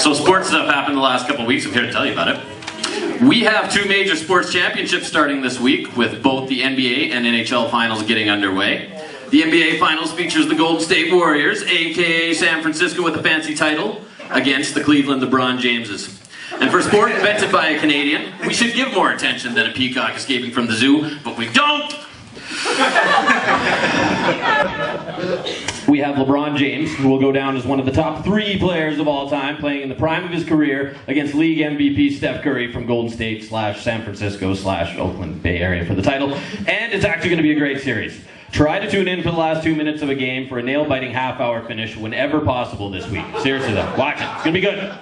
So sports stuff happened the last couple of weeks. I'm here to tell you about it. We have two major sports championships starting this week, with both the NBA and Nhl Finals getting underway. The NBA Finals features the Golden State Warriors, aka San Francisco with a fancy title, against the Cleveland LeBron Jameses. And for a sport invented by a Canadian, we should give more attention than a peacock escaping from the zoo, but we don't! We have LeBron James, who will go down as one of the top 3 players of all time, playing in the prime of his career against league MVP Steph Curry from Golden State / San Francisco / Oakland Bay Area for the title. And it's actually going to be a great series. Try to tune in for the last 2 minutes of a game for a nail-biting half-hour finish whenever possible this week. Seriously though, watch it. It's going to be good.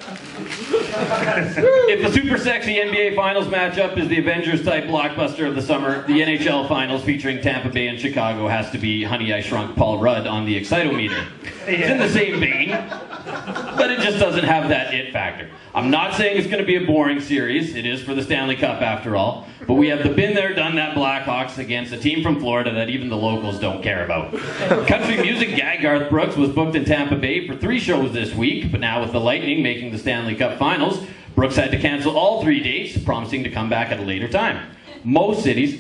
If the super sexy NBA Finals matchup is the Avengers-type blockbuster of the summer, the NHL Finals featuring Tampa Bay and Chicago has to be Honey, I Shrunk Paul Rudd on the excitometer. It's in the same vein, but it just doesn't have that it factor. I'm not saying it's going to be a boring series. It is for the Stanley Cup after all. But we have the been there, done that Blackhawks against a team from Florida that even the locals don't care about. Country music guy Garth Brooks was booked in Tampa Bay for 3 shows this week, but now with the Lightning making the Stanley Cup Finals, Brooks had to cancel all 3 dates, promising to come back at a later time. Most cities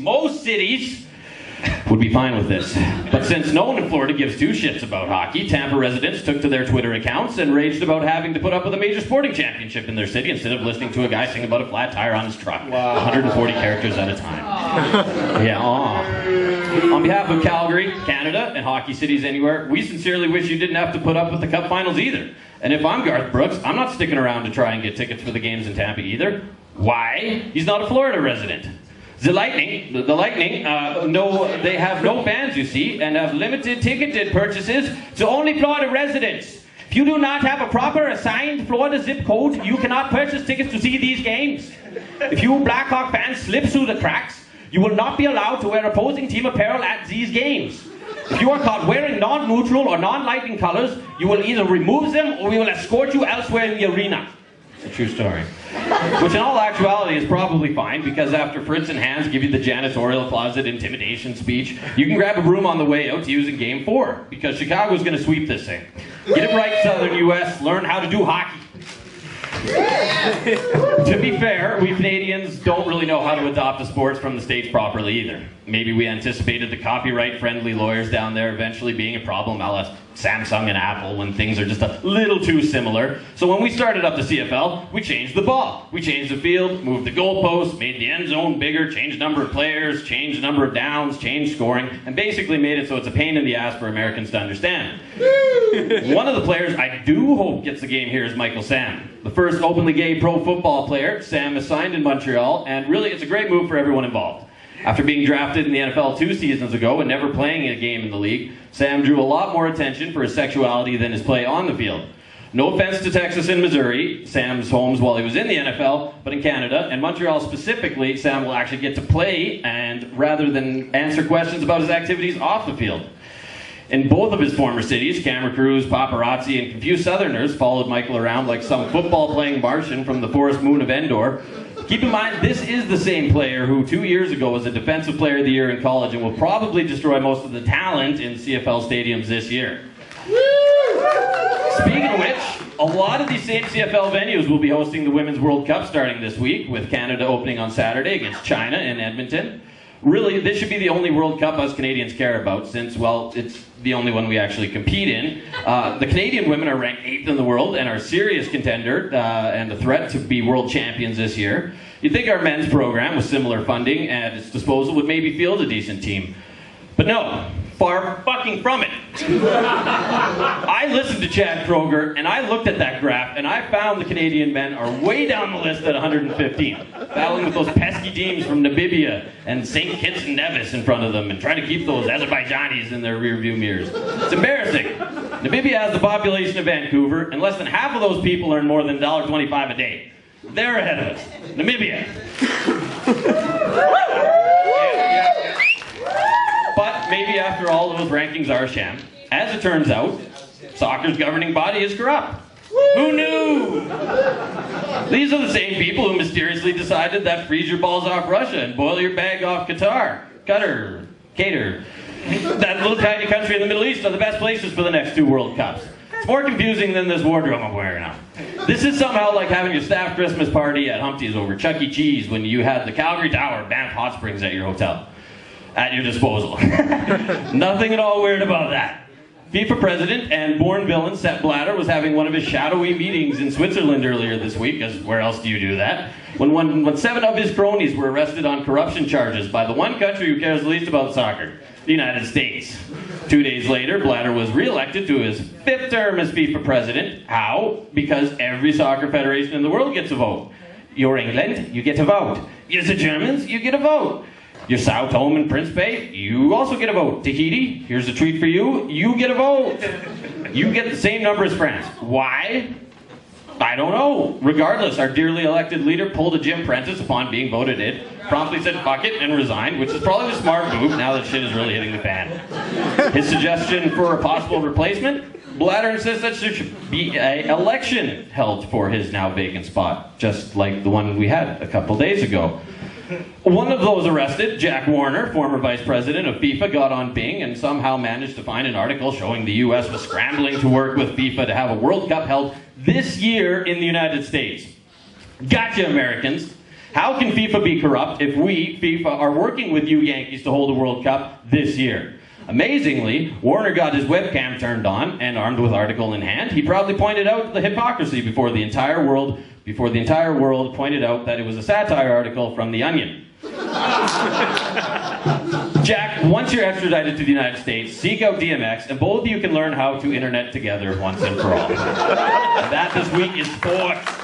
would be fine with this. But since no one in Florida gives 2 shits about hockey, Tampa residents took to their Twitter accounts and raged about having to put up with a major sporting championship in their city instead of listening to a guy sing about a flat tire on his truck. Wow. 140 characters at a time. Yeah, aw. On behalf of Calgary, Canada, and hockey cities anywhere, we sincerely wish you didn't have to put up with the Cup Finals either. And if I'm Garth Brooks, I'm not sticking around to try and get tickets for the games in Tampa either. Why? He's not a Florida resident. The Lightning, they have no fans, you see, and have limited ticketed purchases to only Florida residents. If you do not have a proper assigned Florida zip code, you cannot purchase tickets to see these games. If you Blackhawk fans slip through the cracks, you will not be allowed to wear opposing team apparel at these games. If you are caught wearing non-neutral or non-lightning colors, you will either remove them or we will escort you elsewhere in the arena. It's a true story. Which in all actuality is probably fine, because after Fritz and Hans give you the janitorial closet intimidation speech, you can grab a broom on the way out to use in Game 4, because Chicago's going to sweep this thing. Get it right, Southern U.S. Learn how to do hockey. To be fair, we Canadians don't really know how to adopt the sports from the States properly either. Maybe we anticipated the copyright-friendly lawyers down there eventually being a problem, a la Samsung and Apple, when things are just a little too similar. So when we started up the CFL, we changed the ball. We changed the field, moved the goalposts, made the end zone bigger, changed number of players, changed number of downs, changed scoring, and basically made it so it's a pain in the ass for Americans to understand. One of the players I do hope gets the game here is Michael Sam. The first openly gay pro football player. Sam is signed in Montreal, and really it's a great move for everyone involved. After being drafted in the NFL 2 seasons ago and never playing a game in the league, Sam drew a lot more attention for his sexuality than his play on the field. No offense to Texas and Missouri, Sam's homes while he was in the NFL, but in Canada, and Montreal specifically, Sam will actually get to play and rather than answer questions about his activities off the field. In both of his former cities, camera crews, paparazzi, and confused Southerners followed Michael around like some football-playing Martian from the forest moon of Endor. Keep in mind, this is the same player who 2 years ago was a Defensive Player of the Year in college and will probably destroy most of the talent in CFL stadiums this year. Speaking of which, a lot of these same CFL venues will be hosting the Women's World Cup starting this week, with Canada opening on Saturday against China in Edmonton. Really, this should be the only World Cup us Canadians care about, since, well, it's the only one we actually compete in. The Canadian women are ranked 8th in the world and are a serious contender and a threat to be world champions this year. You'd think our men's program, with similar funding at its disposal, would maybe field a decent team. But no, far fucking from it. I listened to Chad Kroger, and I looked at that graph, and I found the Canadian men are way down the list at 115, battling with those pesky teams from Namibia and St. Kitts and Nevis in front of them, and trying to keep those Azerbaijanis in their rearview mirrors. It's embarrassing. Namibia has the population of Vancouver, and less than half of those people earn more than $1.25 a day. They're ahead of us. Namibia. But maybe after all, those rankings are a sham. As it turns out, soccer's governing body is corrupt. Who knew? These are the same people who mysteriously decided that freeze your balls off Russia and boil your bag off Qatar. That little tiny country in the Middle East are the best places for the next 2 World Cups. It's more confusing than this wardrobe I'm wearing now. This is somehow like having your staff Christmas party at Humpty's over Chuck E. Cheese when you had the Calgary Tower, Banff Hot Springs at your hotel. At your disposal. Nothing at all weird about that. FIFA president and born villain Sepp Blatter was having one of his shadowy meetings in Switzerland earlier this week, because where else do you do that? When 7 of his cronies were arrested on corruption charges by the one country who cares least about soccer, the United States. 2 days later, Blatter was re-elected to his 5th term as FIFA president. How? Because every soccer federation in the world gets a vote. You're England, you get a vote. You're the Germans, you get a vote. You're Sao Tome and Principe, you also get a vote. Tahiti, here's a treat for you, you get a vote. You get the same number as France. Why? I don't know. Regardless, our dearly elected leader pulled a Jim Prentice upon being voted in, promptly said fuck it and resigned, which is probably the smart move now that shit is really hitting the fan. His suggestion for a possible replacement? Blatter insists that there should be an election held for his now vacant spot, just like the one we had a couple days ago. One of those arrested, Jack Warner, former vice president of FIFA, got on Bing and somehow managed to find an article showing the US was scrambling to work with FIFA to have a World Cup held this year in the United States. Gotcha, Americans. How can FIFA be corrupt if we, FIFA, are working with you Yankees to hold a World Cup this year? Amazingly, Warner got his webcam turned on, and armed with article in hand, he proudly pointed out the hypocrisy before the entire world pointed out that it was a satire article from The Onion. Jack, once you're extradited to the United States, seek out DMX, and both of you can learn how to internet together once and for all. And that this week is sports.